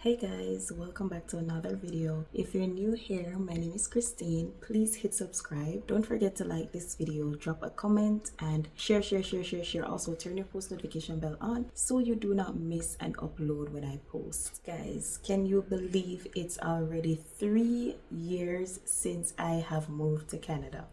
Hey guys, welcome back to another video. If you're new here, my name is KrissTayne. Please hit subscribe. Don't forget to like this video, drop a comment, and share. Also turn your post notification bell on so you do not miss an upload when I post. Guys, can you believe it's already 3 years since I have moved to Canada?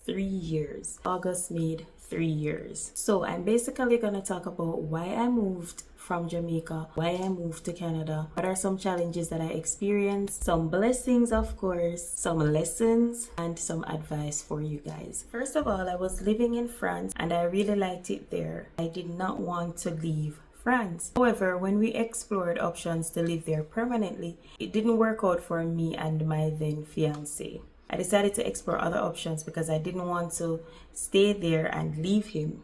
3 years. August made 3 years. So I'm basically gonna talk about why I moved from Jamaica, why I moved to Canada, what are some challenges that I experienced, some blessings of course, some lessons, and some advice for you guys. First of all, I was living in France and I really liked it there. I did not want to leave France. However, when we explored options to live there permanently, it didn't work out for me and my then fiance. I decided to explore other options because I didn't want to stay there and leave him.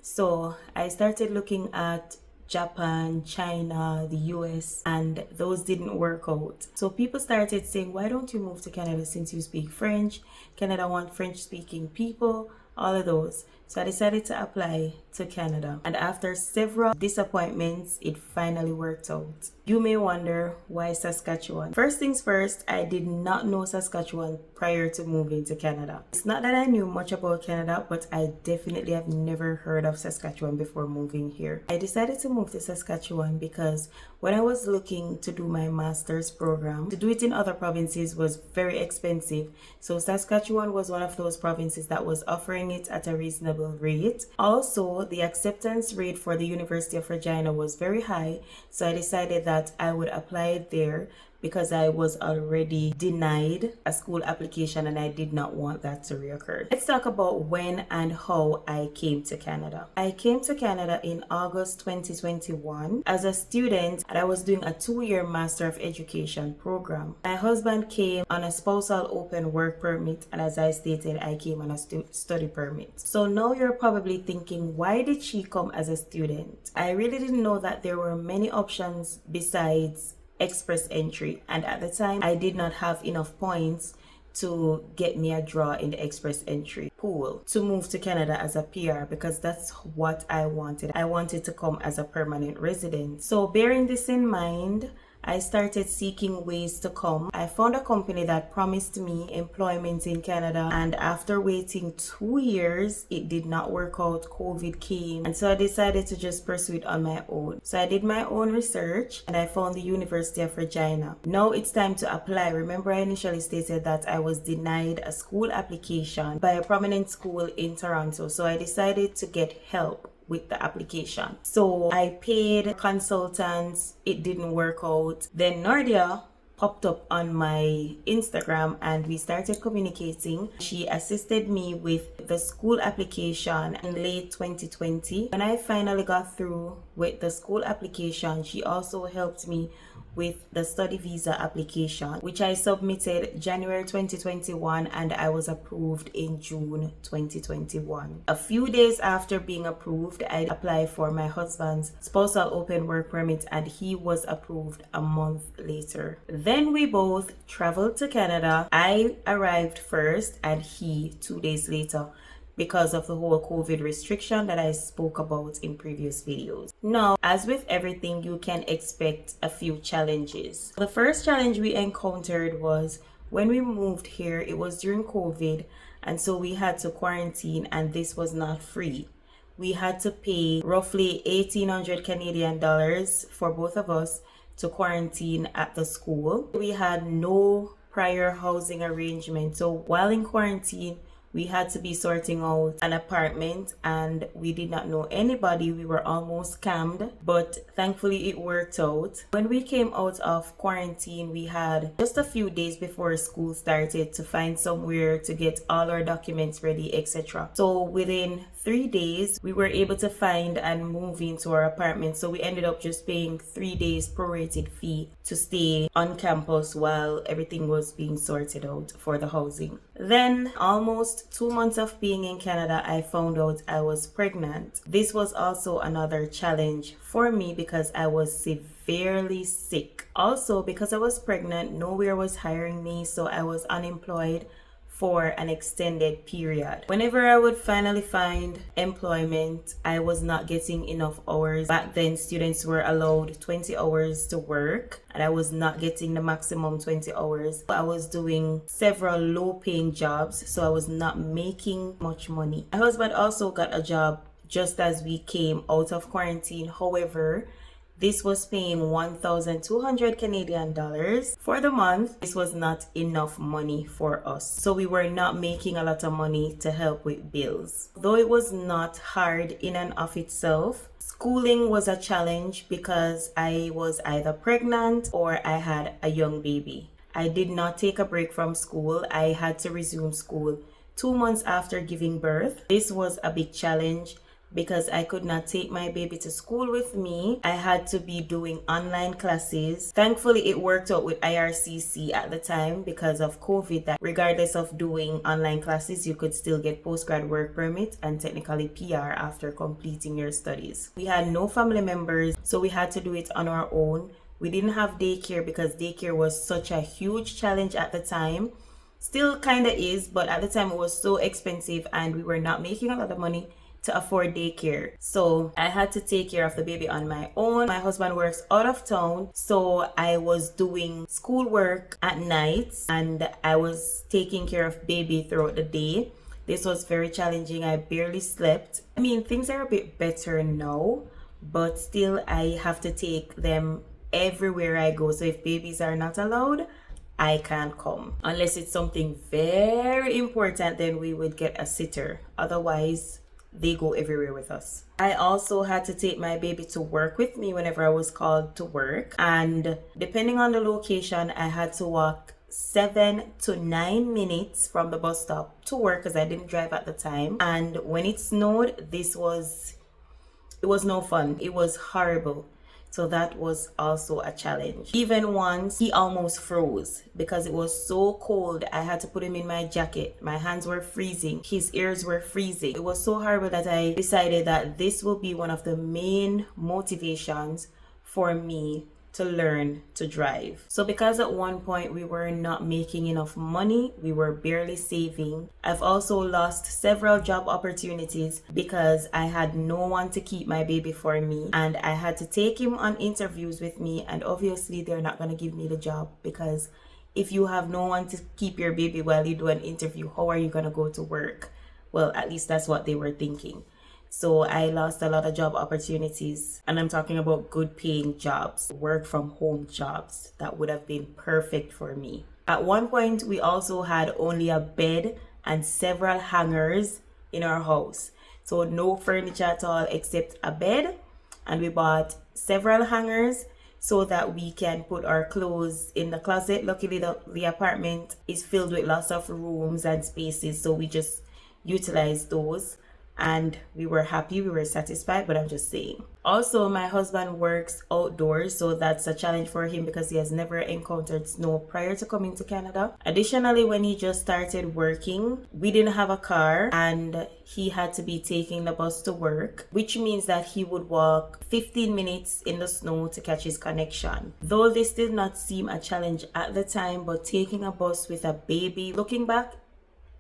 So I started looking at Japan, China, the US, and those didn't work out. So people started saying, why don't you move to Canada since you speak French? Canada wants French speaking people, all of those. So I decided to apply to Canada. And after several disappointments, it finally worked out. You may wonder, why Saskatchewan? First things first, I did not know Saskatchewan prior to moving to Canada. It's not that I knew much about Canada, but I definitely have never heard of Saskatchewan before moving here. I decided to move to Saskatchewan because when I was looking to do my master's program, to do it in other provinces was very expensive. So Saskatchewan was one of those provinces that was offering it at a reasonable rate. Also, the acceptance rate for the University of Regina was very high, so I decided that I would apply there because I was already denied a school application and I did not want that to reoccur. Let's talk about when and how I came to Canada. I came to Canada in August 2021 as a student, and I was doing a 2-year Master of Education program. My husband came on a spousal open work permit, and as I stated, I came on a study permit. So now you're probably thinking, why did she come as a student? I really didn't know that there were many options besides express entry, and at the time I did not have enough points to get me a draw in the express entry pool to move to Canada as a PR, because that's what I wanted. I wanted to come as a permanent resident. So bearing this in mind, I started seeking ways to come. I found a company that promised me employment in Canada, and after waiting 2 years, it did not work out. COVID came, and so I decided to just pursue it on my own. So I did my own research and I found the University of Regina. Now it's time to apply. Remember, I initially stated that I was denied a school application by a prominent school in Toronto, so I decided to get help with the application. So I paid consultants, it didn't work out. Then Nordia popped up on my Instagram and we started communicating. She assisted me with the school application in late 2020. When I finally got through with the school application, she also helped me with the study visa application, which I submitted January 2021 and I was approved in June 2021. A few days after being approved, I applied for my husband's spousal open work permit and he was approved a month later. Then we both traveled to Canada. I arrived first and he 2 days later, because of the whole COVID restriction that I spoke about in previous videos. Now, as with everything, you can expect a few challenges. The first challenge we encountered was when we moved here, it was during COVID, and so we had to quarantine, and this was not free. We had to pay roughly 1,800 Canadian dollars for both of us to quarantine at the school. We had no prior housing arrangement, so while in quarantine, we had to be sorting out an apartment and we did not know anybody. We were almost scammed, but thankfully it worked out. When we came out of quarantine, we had just a few days before school started to find somewhere to get all our documents ready, etc. So within 3 days, we were able to find and move into our apartment. So we ended up just paying 3 days prorated fee to stay on campus while everything was being sorted out for the housing. Then almost 2 months of being in Canada, I found out I was pregnant. This was also another challenge for me because I was severely sick. Also, because I was pregnant, nowhere was hiring me, so I was unemployed for an extended period. Whenever I would finally find employment, I was not getting enough hours. Back then, students were allowed 20 hours to work, and I was not getting the maximum 20 hours. I was doing several low-paying jobs, so I was not making much money. My husband also got a job just as we came out of quarantine. However, this was paying 1,200 Canadian dollars for the month. This was not enough money for us. So we were not making a lot of money to help with bills. Though it was not hard in and of itself, schooling was a challenge because I was either pregnant or I had a young baby. I did not take a break from school. I had to resume school 2 months after giving birth. This was a big challenge because I could not take my baby to school with me. I had to be doing online classes. Thankfully, it worked out with IRCC at the time because of COVID, that regardless of doing online classes, you could still get postgrad work permit and technically PR after completing your studies. We had no family members, so we had to do it on our own. We didn't have daycare because daycare was such a huge challenge at the time. Still kind of is, but at the time it was so expensive and we were not making a lot of money to afford daycare. So I had to take care of the baby on my own. My husband works out of town, so I was doing schoolwork at night and I was taking care of baby throughout the day. This was very challenging. I barely slept. I mean, things are a bit better now, but still I have to take them everywhere I go. So if babies are not allowed, I can't come. Unless it's something very important, then we would get a sitter. Otherwise, they go everywhere with us. I also had to take my baby to work with me whenever I was called to work. And depending on the location, I had to walk 7 to 9 minutes from the bus stop to work because I didn't drive at the time. And when it snowed, it was no fun. It was horrible. So that was also a challenge. Even once, he almost froze because it was so cold. I had to put him in my jacket. My hands were freezing. His ears were freezing. It was so horrible that I decided that this will be one of the main motivations for me to learn to drive. So because at one point we were not making enough money, we were barely saving. I've also lost several job opportunities because I had no one to keep my baby for me and I had to take him on interviews with me, and obviously they're not going to give me the job because if you have no one to keep your baby while you do an interview, how are you going to go to work? Well, at least that's what they were thinking. So I lost a lot of job opportunities, and I'm talking about good paying jobs, work from home jobs that would have been perfect for me. At one point, we also had only a bed and several hangers in our house. So no furniture at all except a bed, and we bought several hangers so that we can put our clothes in the closet. Luckily, the apartment is filled with lots of rooms and spaces, so we just utilized those. And we were happy, we were satisfied, but I'm just saying. Also, my husband works outdoors, so that's a challenge for him because he has never encountered snow prior to coming to Canada. Additionally, when he just started working, we didn't have a car and he had to be taking the bus to work, which means that he would walk 15 minutes in the snow to catch his connection. Though this did not seem a challenge at the time, but taking a bus with a baby, looking back,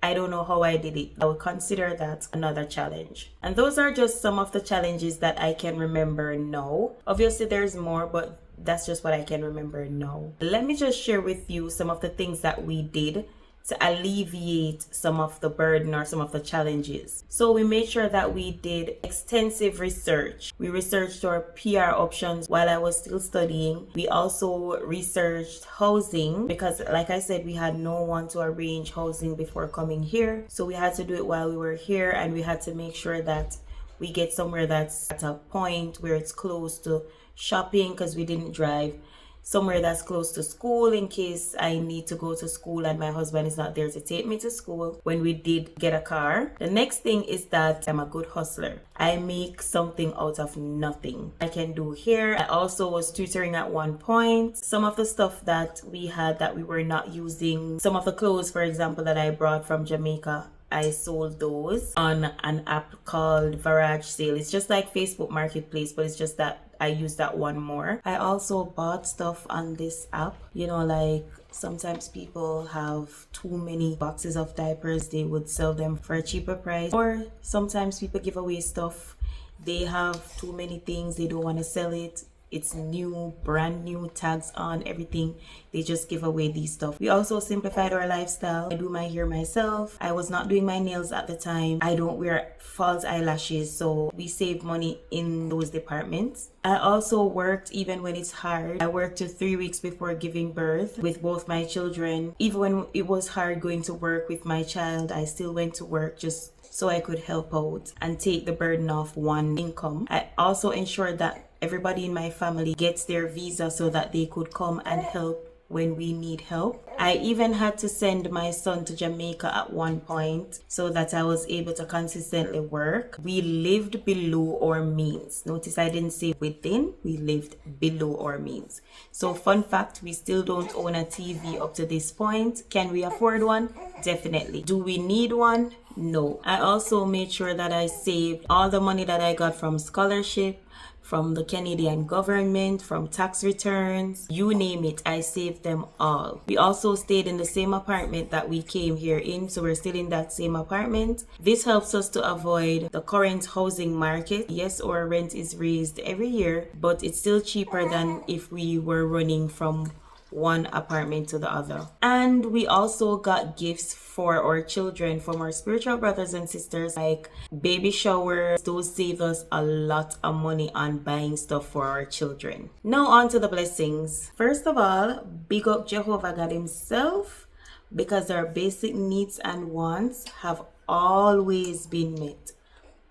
I don't know how I did it. I would consider that another challenge. And those are just some of the challenges that I can remember now. Obviously, there's more, but that's just what I can remember now. Let me just share with you some of the things that we did to alleviate some of the burden or some of the challenges. So we made sure that we did extensive research. We researched our PR options while I was still studying. We also researched housing because, like I said, we had no one to arrange housing before coming here. So we had to do it while we were here, and we had to make sure that we get somewhere that's at a point where it's close to shopping because we didn't drive. Somewhere that's close to school in case I need to go to school and my husband is not there to take me to school when we did get a car. The next thing is that I'm a good hustler. I make something out of nothing. I can do hair. I also was tutoring at one point. Some of the stuff that we had that we were not using, some of the clothes, for example, that I brought from Jamaica, I sold those on an app called Garage Sale. It's just like Facebook Marketplace, but it's just that I use that one more. I also bought stuff on this app, you know, like sometimes people have too many boxes of diapers, they would sell them for a cheaper price, or sometimes people give away stuff, they have too many things, they don't want to sell it, it's new, brand new, tags on, everything, they just give away these stuff. We also simplified our lifestyle. I do my hair myself. I was not doing my nails at the time. I don't wear false eyelashes, so we save money in those departments. I also worked even when it's hard. I worked till 3 weeks before giving birth with both my children. Even when it was hard going to work with my child, I still went to work just so I could help out and take the burden off one income. I also ensured that everybody in my family gets their visa so that they could come and help when we need help. I even had to send my son to Jamaica at one point so that I was able to consistently work. We lived below our means. Notice I didn't say within, we lived below our means. So fun fact, we still don't own a TV up to this point. Can we afford one? Definitely. Do we need one? No. I also made sure that I saved all the money that I got from scholarship, from the Canadian government, from tax returns, you name it, I saved them all. We also stayed in the same apartment that we came here in, so we're still in that same apartment. This helps us to avoid the current housing market. Yes, our rent is raised every year, but it's still cheaper than if we were running from one apartment to the other. And we also got gifts for our children from our spiritual brothers and sisters, like baby showers. Those save us a lot of money on buying stuff for our children. Now on to the blessings. First of all, big up Jehovah God himself, because our basic needs and wants have always been met.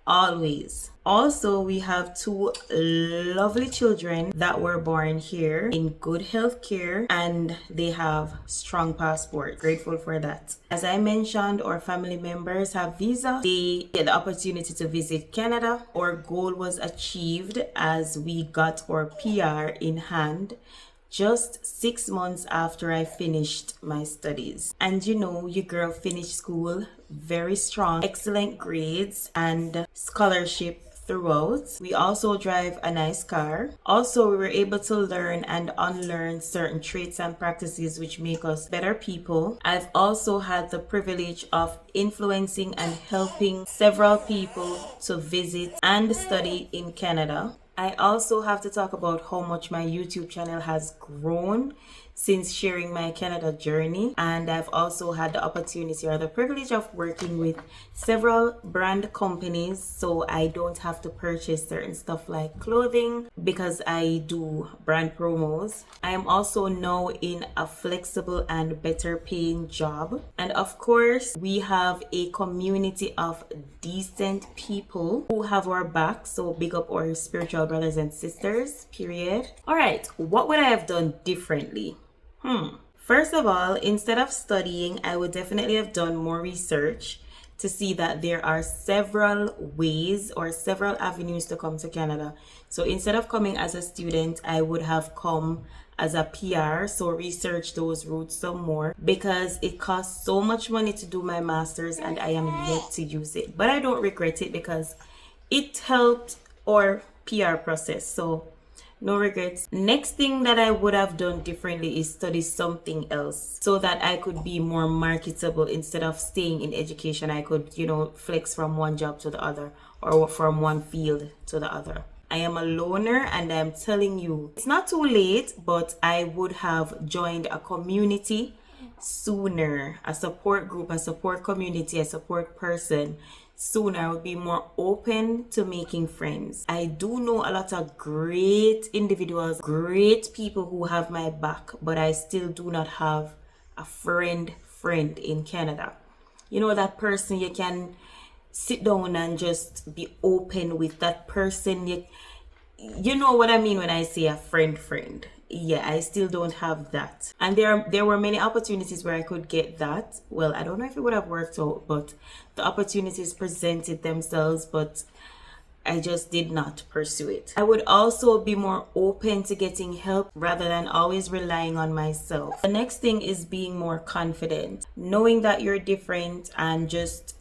Always. Also, we have 2 lovely children that were born here in good health care, and they have strong passports. Grateful for that. As I mentioned, our family members have visa. They get the opportunity to visit Canada. Our goal was achieved as we got our PR in hand just 6 months after I finished my studies. And you know, your girl finished school very strong, excellent grades and scholarship throughout. We also drive a nice car. Also, we were able to learn and unlearn certain traits and practices which make us better people. I've also had the privilege of influencing and helping several people to visit and study in Canada. I also have to talk about how much my YouTube channel has grown since sharing my Canada journey, and I've also had the opportunity or the privilege of working with several brand companies, so I don't have to purchase certain stuff like clothing because I do brand promos. I am also now in a flexible and better paying job, and of course we have a community of decent people who have our back, so big up our spiritual brothers and sisters, period. All right, what would I have done differently? First of all, instead of studying, I would definitely have done more research to see that there are several ways or several avenues to come to Canada. So instead of coming as a student, I would have come as a PR, so research those routes some more, because it costs so much money to do my master's and I am yet to use it. But I don't regret it because it helped our PR process. So no regrets. Next thing that I would have done differently is study something else so that I could be more marketable. Instead of staying in education, I could, you know, flex from one job to the other or from one field to the other. I am a loner and I'm telling you, it's not too late, but I would have joined a community sooner, a support group, a support community, a support person sooner. I would be more open to making friends. I do know a lot of great individuals, great people who have my back, but I still do not have a friend in Canada. You know, that person you can sit down and just be open with, that person. You know what I mean when I say a friend. Yeah, I still don't have that. And there were many opportunities where I could get that. Well, I don't know if it would have worked out, but the opportunities presented themselves, but I just did not pursue it. I would also be more open to getting help rather than always relying on myself. The next thing is being more confident, knowing that you're different and just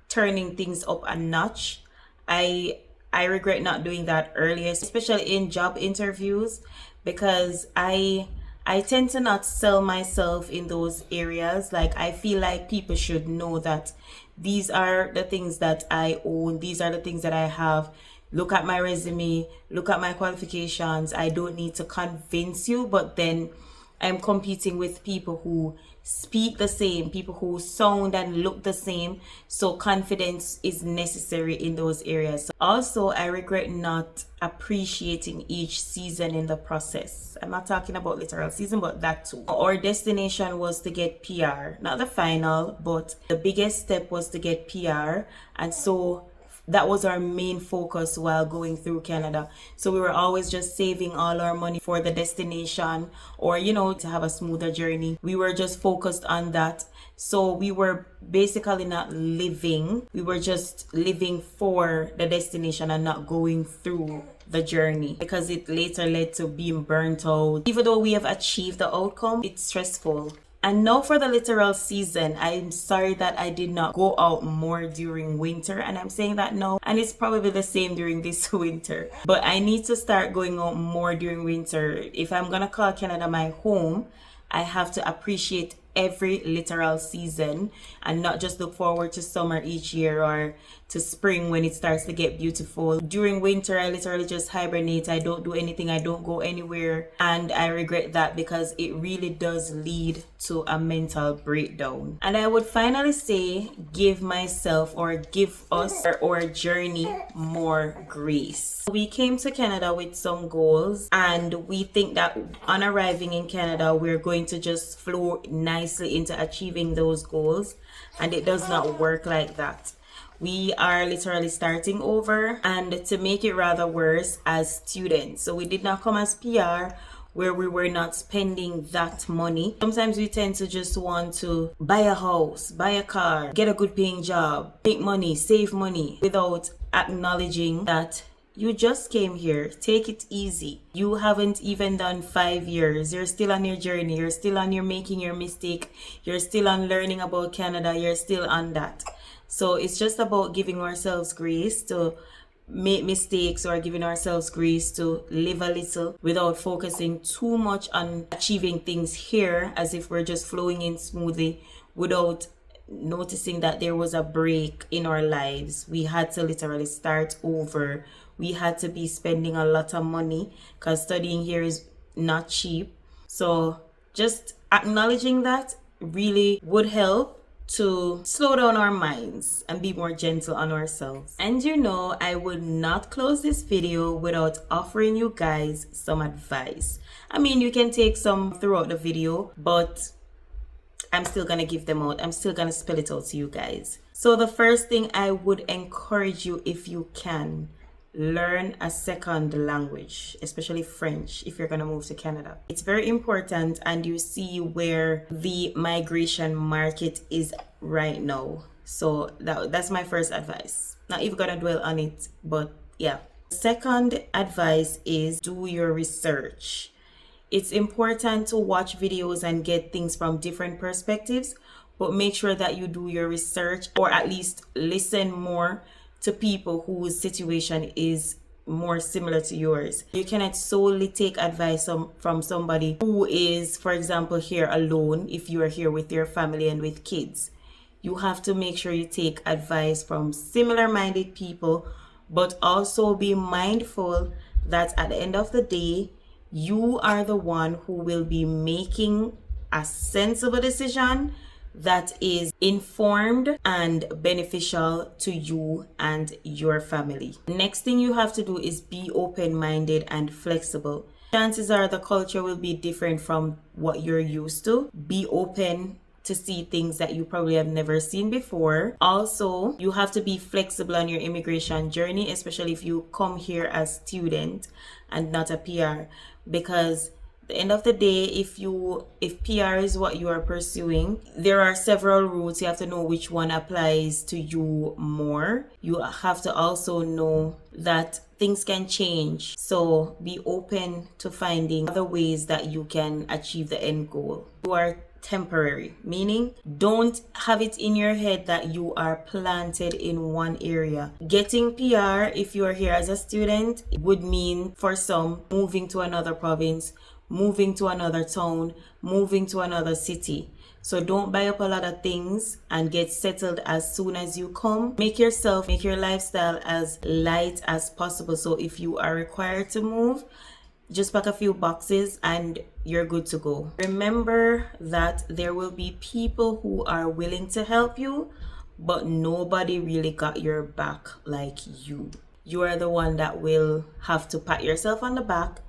turning things up a notch. I I regret not doing that earlier, especially in job interviews, because I tend to not sell myself in those areas. Like, I feel like people should know that these are the things that I own, these are the things that I have. Look at my resume, look at my qualifications. I don't need to convince you, but then I'm competing with people who speak the same, people who sound and look the same. So confidence is necessary in those areas. Also, I regret not appreciating each season in the process. I'm not talking about literal season, but that too. Our destination was to get PR, not the final, but the biggest step was to get PR. And so that was our main focus while going through Canada. So we were always just saving all our money for the destination, or, you know, to have a smoother journey. We were just focused on that. So we were basically not living. We were just living for the destination and not going through the journey, because it later led to being burnt out. Even though we have achieved the outcome, it's stressful. And now for the literal season, I'm sorry that I did not go out more during winter. And I'm saying that now, and it's probably the same during this winter. But I need to start going out more during winter. If I'm gonna call Canada my home, I have to appreciate every literal season and not just look forward to summer each year or to spring when it starts to get beautiful. During winter, I literally just hibernate. I don't do anything. I don't go anywhere. And I regret that, because it really does lead to a mental breakdown. And I would finally say, give myself, or give us our journey, more grace. We came to Canada with some goals, and we think that on arriving in Canada, we're going to just flow nicely into achieving those goals. And it does not work like that. We are literally starting over, and to make it rather worse, as students. So we did not come as PR, where we were not spending that money. Sometimes we tend to just want to buy a house, buy a car, get a good paying job, make money, save money, without acknowledging that you just came here. Take it easy. You haven't even done 5 years. You're still on your journey. You're still on your making your mistake. You're still on learning about Canada. You're still on that. So it's just about giving ourselves grace to make mistakes, or giving ourselves grace to live a little without focusing too much on achieving things here, as if we're just flowing in smoothly, without noticing that there was a break in our lives. We had to literally start over. We had to be spending a lot of money, because studying here is not cheap. So just acknowledging that really would help to slow down our minds and be more gentle on ourselves. And you know, I would not close this video without offering you guys some advice. I mean, you can take some throughout the video, but I'm still gonna give them out. I'm still gonna spell it out to you guys. So the first thing I would encourage you, if you can, learn a second language, especially French, if you're gonna move to Canada. It's very important, and you see where the migration market is right now. So that's my first advice. Not even gonna dwell on it, but yeah. Second advice is do your research. It's important to watch videos and get things from different perspectives, but make sure that you do your research, or at least listen more to people whose situation is more similar to yours. You cannot solely take advice from somebody who is, for example, here alone. If you are here with your family and with kids, you have to make sure you take advice from similar-minded people, but also be mindful that at the end of the day, you are the one who will be making a sensible decision that is informed and beneficial to you and your family. Next thing you have to do is be open-minded and flexible. Chances are the culture will be different from what you're used to. Be open to see things that you probably have never seen before. Also, you have to be flexible on your immigration journey, especially if you come here as student and not a PR, because at the end of the day, if PR is what you are pursuing, there are several routes. You have to know which one applies to you more. You have to also know that things can change. So be open to finding other ways that you can achieve the end goal. You are temporary, meaning don't have it in your head that you are planted in one area. Getting PR, if you are here as a student, would mean for some moving to another province, moving to another town, moving to another city. So don't buy up a lot of things and get settled as soon as you come. Make your lifestyle as light as possible. So if you are required to move, just pack a few boxes and you're good to go. Remember that there will be people who are willing to help you, but nobody really got your back like you. You are the one that will have to pat yourself on the back.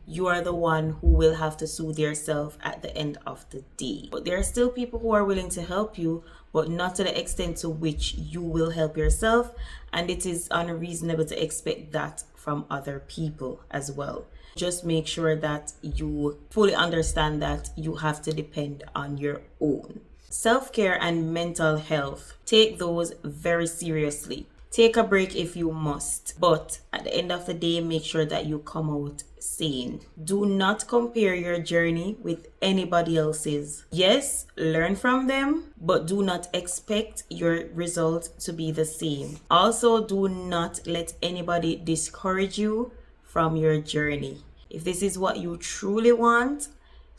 You are the one who will have to soothe yourself at the end of the day. But there are still people who are willing to help you, but not to the extent to which you will help yourself. And it is unreasonable to expect that from other people as well. Just make sure that you fully understand that you have to depend on your own. Self-care and mental health. Take those very seriously. Take a break if you must, but at the end of the day, make sure that you come out sane. Do not compare your journey with anybody else's. Yes, learn from them, but do not expect your result to be the same. Also, do not let anybody discourage you from your journey. If this is what you truly want,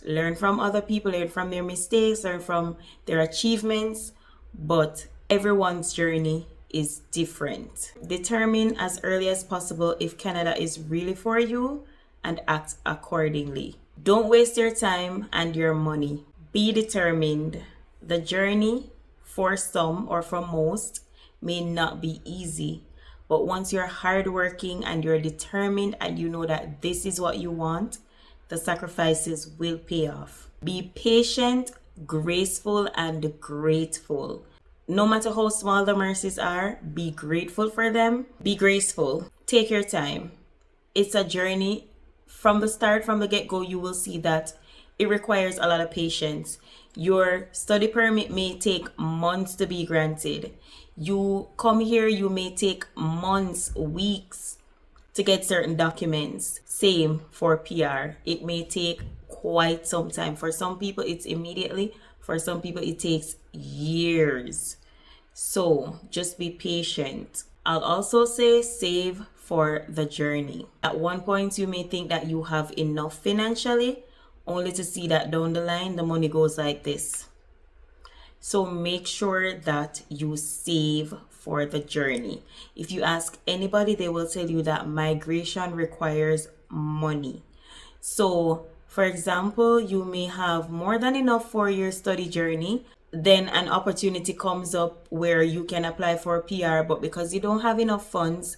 learn from other people, learn from their mistakes, learn from their achievements, but everyone's journey is different. Determine as early as possible if Canada is really for you and act accordingly. Don't waste your time and your money. Be determined. The journey for some or for most may not be easy, but once you're hardworking and you're determined and you know that this is what you want, the sacrifices will pay off. Be patient, graceful, and grateful. No matter how small the mercies are, be grateful for them. Be graceful. Take your time. It's a journey. From the start, from the get-go, you will see that it requires a lot of patience. Your study permit may take months to be granted. You come here, you may take months, weeks to get certain documents. Same for PR. It may take quite some time. For some people, it's immediately. For some people, it takes years. So just be patient. I'll also say save for the journey. At one point, you may think that you have enough financially, only to see that down the line, the money goes like this. So make sure that you save for the journey. If you ask anybody, they will tell you that migration requires money. So, for example, you may have more than enough for your study journey. Then an opportunity comes up where you can apply for PR, but because you don't have enough funds,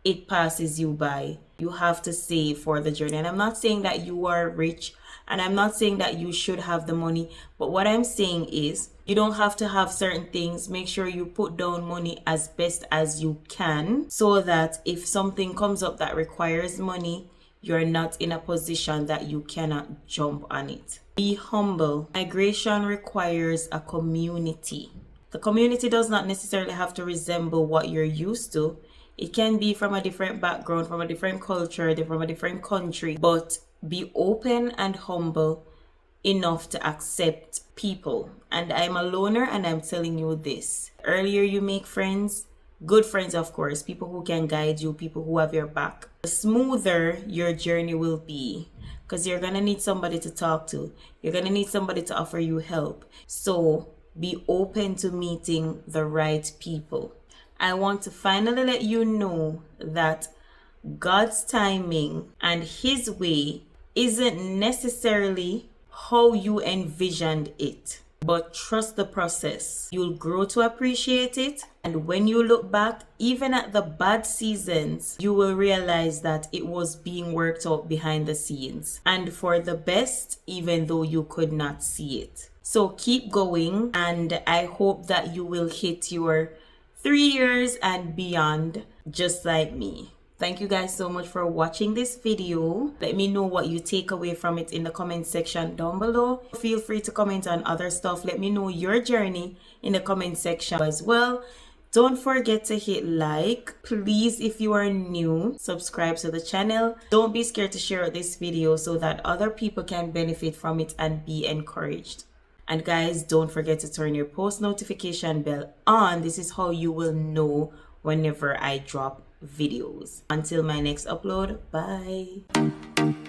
it passes you by. You have to save for the journey. And I'm not saying that you are rich, and I'm not saying that you should have the money, but what I'm saying is you don't have to have certain things. Make sure you put down money as best as you can, so that if something comes up that requires money, you're not in a position that you cannot jump on it. Be humble. Migration requires a community. The community does not necessarily have to resemble what you're used to. It can be from a different background, from a different culture, from a different country, but be open and humble enough to accept people. And I'm a loner, and I'm telling you this. Earlier you make friends, good friends, of course, people who can guide you, people who have your back. The smoother your journey will be, because you're going to need somebody to talk to. You're going to need somebody to offer you help. So be open to meeting the right people. I want to finally let you know that God's timing and His way isn't necessarily how you envisioned it. But trust the process. You'll grow to appreciate it. And when you look back, even at the bad seasons, you will realize that it was being worked out behind the scenes and for the best, even though you could not see it. So keep going, and I hope that you will hit your 3 years and beyond, just like me. Thank you guys so much for watching this video. Let me know what you take away from it in the comment section down below. Feel free to comment on other stuff. Let me know your journey in the comment section as well. Don't forget to hit like. Please, if you are new, subscribe to the channel. Don't be scared to share this video so that other people can benefit from it and be encouraged. And guys, don't forget to turn your post notification bell on. This is how you will know whenever I drop videos. Until my next upload, bye.